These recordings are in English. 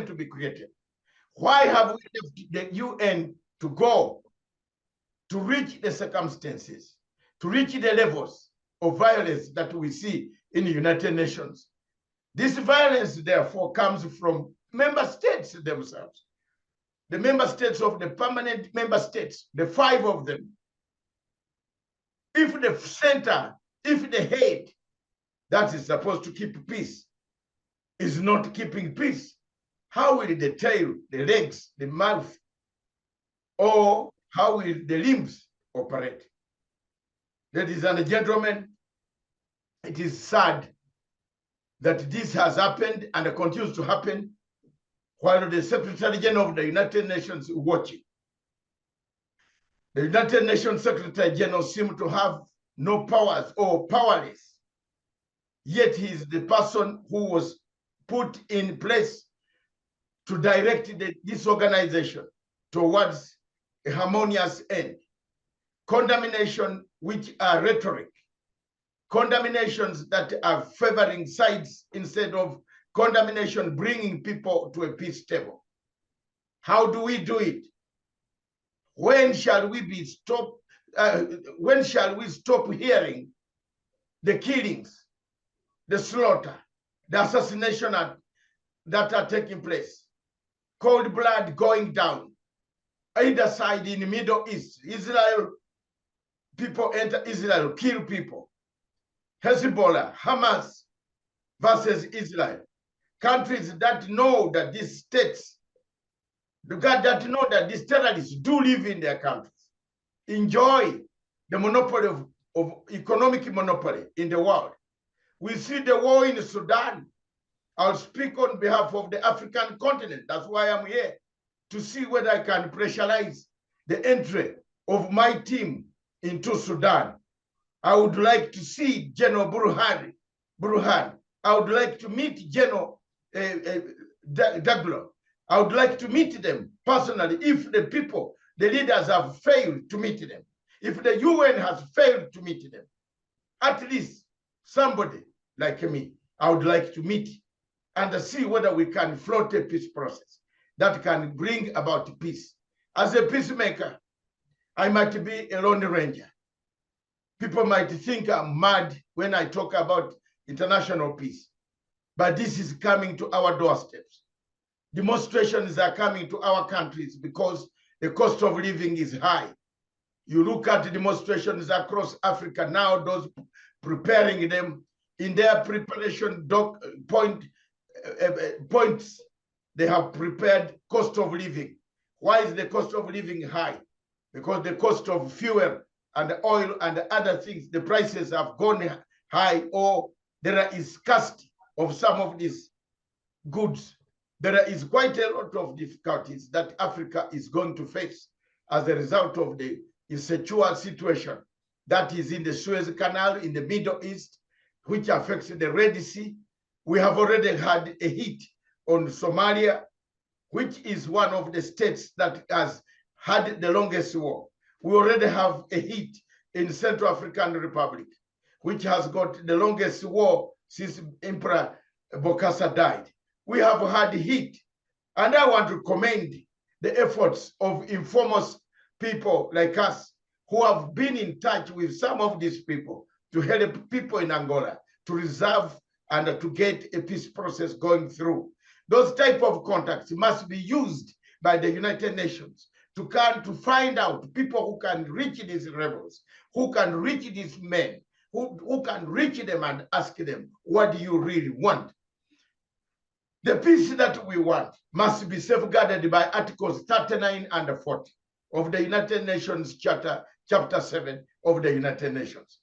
to be created. Why have we left the UN to go to reach the circumstances, to reach the levels of violence that we see in the United Nations? This violence, therefore, comes from member states themselves. The member states of the permanent member states, the 5 of them. If the center, if the head that is supposed to keep peace is not keeping peace, how will the tail, the legs, the mouth, or how will the limbs operate? Ladies and gentlemen, it is sad that this has happened and continues to happen while the Secretary General of the United Nations is watching. The United Nations Secretary General seems to have no powers or powerless, yet he is the person who was put in place to direct this organization towards a harmonious end. Condemnation which are rhetoric, condemnations that are favoring sides instead of condemnation bringing people to a peace table. How do we do it? When shall we be stopped? When shall we stop hearing the killings, the slaughter, the assassination that are taking place? Cold blood going down. Either side in the Middle East, Israel, people enter Israel, kill people. Hezbollah, Hamas versus Israel. Countries that know that these states, that know that these terrorists do live in their countries, enjoy the monopoly of economic monopoly in the world. We see the war in Sudan. I'll speak on behalf of the African continent. That's why I'm here, to see whether I can pressurize the entry of my team into Sudan. I would like to see General Burhan. I would like to meet General Daglo. I would like to meet them personally if the people, the leaders have failed to meet them. If the UN has failed to meet them, at least somebody like me, I would like to meet and see whether we can float a peace process that can bring about peace. As a peacemaker, I might be a lone ranger. People might think I'm mad when I talk about international peace, but this is coming to our doorsteps. Demonstrations are coming to our countries because the cost of living is high. You look at the demonstrations across Africa now, those preparing them in their preparation points, they have prepared cost of living. Why is the cost of living high? Because the cost of fuel and oil and other things, the prices have gone high, or there is scarcity of some of these goods. There is quite a lot of difficulties that Africa is going to face as a result of the insecure situation that is in the Suez Canal in the Middle East, which affects the Red Sea. We have already had a hit on Somalia, which is one of the states that has had the longest war. We already have a hit in Central African Republic, which has got the longest war since Emperor Bokassa died. We have had hit, and I want to commend the efforts of informal people like us who have been in touch with some of these people to help people in Angola to resolve and to get a peace process going through. Those type of contacts must be used by the United Nations to find out people who can reach these rebels, who can reach these men, who can reach them and ask them, what do you really want? The peace that we want must be safeguarded by Articles 39 and 40 of the United Nations Charter, Chapter 7 of the United Nations.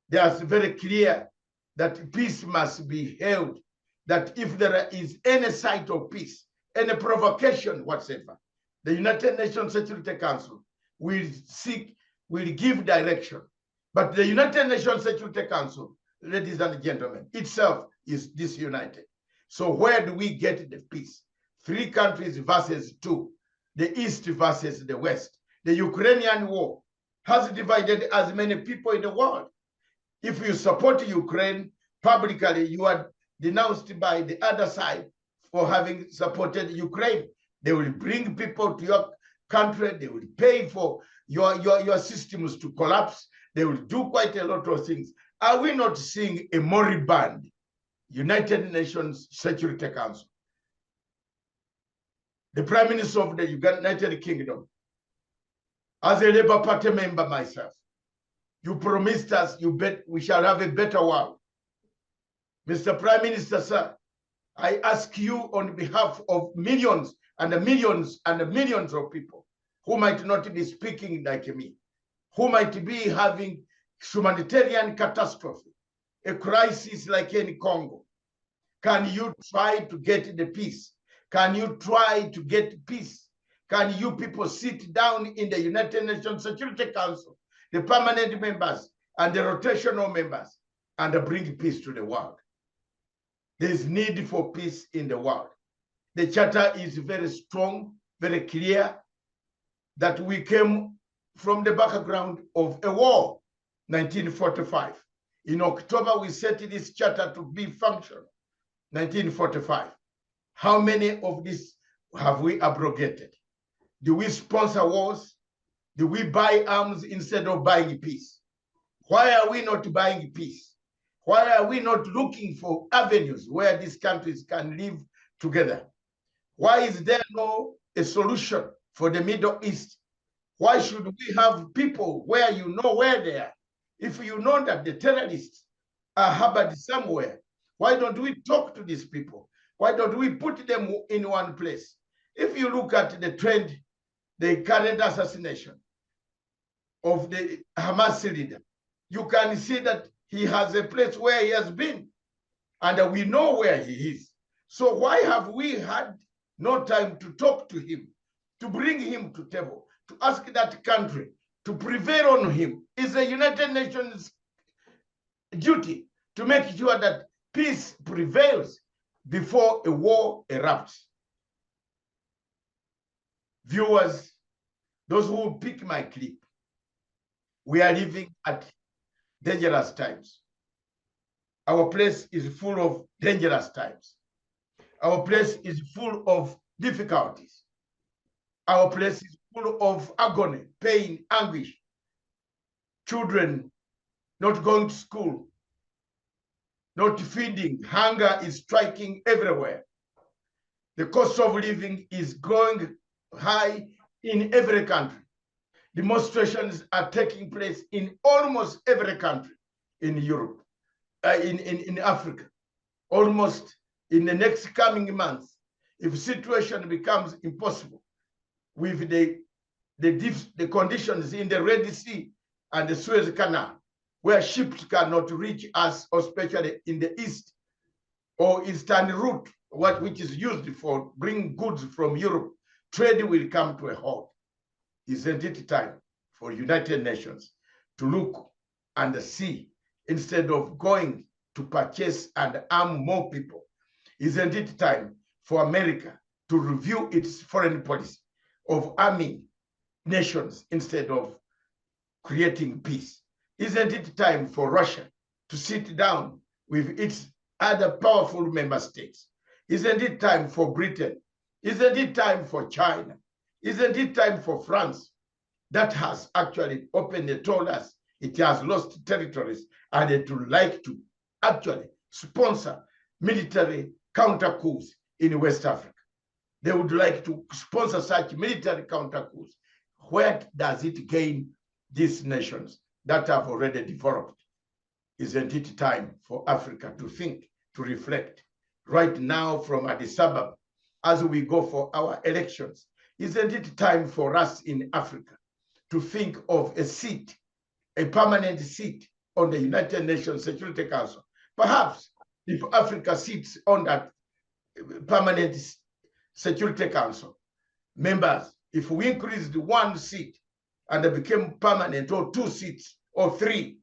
There's very clear that peace must be held, that if there is any sign of peace, any provocation whatsoever, the United Nations Security Council will give direction. But the United Nations Security Council, ladies and gentlemen, itself is disunited. So where do we get the peace? 3 countries versus 2, the East versus the West. The Ukrainian war has divided as many people in the world. If you support Ukraine publicly, you are denounced by the other side for having supported Ukraine. They will bring people to your country. They will pay for your systems to collapse. They will do quite a lot of things. Are we not seeing a moribund United Nations Security Council? The Prime Minister of the United Kingdom, as a Labour Party member myself, you promised us we shall have a better world. Mr. Prime Minister, sir, I ask you on behalf of millions and millions and millions of people who might not be speaking like me, who might be having humanitarian catastrophe, a crisis like in Congo. Can you try to get the peace? Can you try to get peace? Can you people sit down in the United Nations Security Council, the permanent members and the rotational members, and bring peace to the world? There is need for peace in the world. The charter is very strong, very clear, that we came from the background of a war, 1945. In October, we set this charter to be functional, 1945. How many of these have we abrogated? Do we sponsor wars? Do we buy arms instead of buying peace? Why are we not buying peace? Why are we not looking for avenues where these countries can live together? Why is there no a solution for the Middle East? Why should we have people where you know where they are? If you know that the terrorists are harbored somewhere, why don't we talk to these people? Why don't we put them in one place? If you look at the trend, the current assassination of the Hamas leader, you can see that he has a place where he has been, and we know where he is. So why have we had no time to talk to him, to bring him to table, to ask that country to prevail on him? It's the United Nations duty to make sure that peace prevails before a war erupts. Viewers, those who pick my clip, we are living at dangerous times. Our place is full of dangerous times. Our place is full of difficulties. Our place is full of agony, pain, anguish. Children not going to school, not feeding. Hunger is striking everywhere. The cost of living is going high in every country. Demonstrations are taking place in almost every country in Europe, in Africa. Almost in the next coming months, if situation becomes impossible with the conditions in the Red Sea and the Suez Canal, where ships cannot reach us, especially in the east or eastern route, which is used for bringing goods from Europe, trade will come to a halt. Isn't it time for United Nations to look and see, instead of going to purchase and arm more people? Isn't it time for America to review its foreign policy of arming nations instead of creating peace? Isn't it time for Russia to sit down with its other powerful member states? Isn't it time for Britain? Isn't it time for China? Isn't it time for France, that has actually openly told us it has lost territories and it would like to actually sponsor military counter coups in West Africa? They would like to sponsor such military counter coups. Where does it gain these nations that have already developed? Isn't it time for Africa to think, to reflect right now from Addis Ababa as we go for our elections? Isn't it time for us in Africa to think of a seat, a permanent seat on the United Nations Security Council? Perhaps if Africa sits on that permanent Security Council members, if we increased one seat and they became permanent, or 2 seats or 3,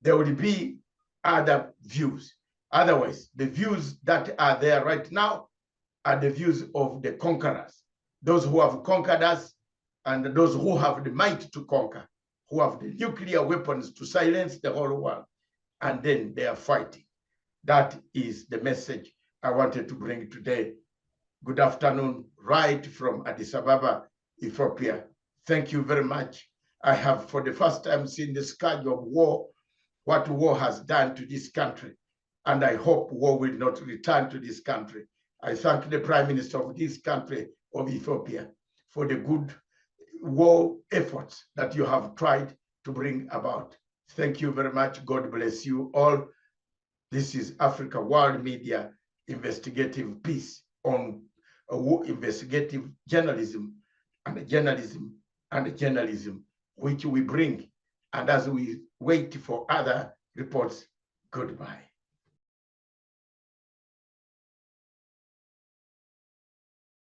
there would be other views. Otherwise, the views that are there right now are the views of the conquerors, those who have conquered us and those who have the might to conquer, who have the nuclear weapons to silence the whole world, and then they are fighting. That is the message I wanted to bring today. Good afternoon, right from Addis Ababa, Ethiopia. Thank you very much. I have for the first time seen the scourge of war, what war has done to this country, and I hope war will not return to this country. I thank the Prime Minister of this country of Ethiopia for the good war efforts that you have tried to bring about. Thank you very much. God bless you all. This is Africa World Media Investigative Piece on investigative journalism, which we bring. And as we wait for other reports, goodbye.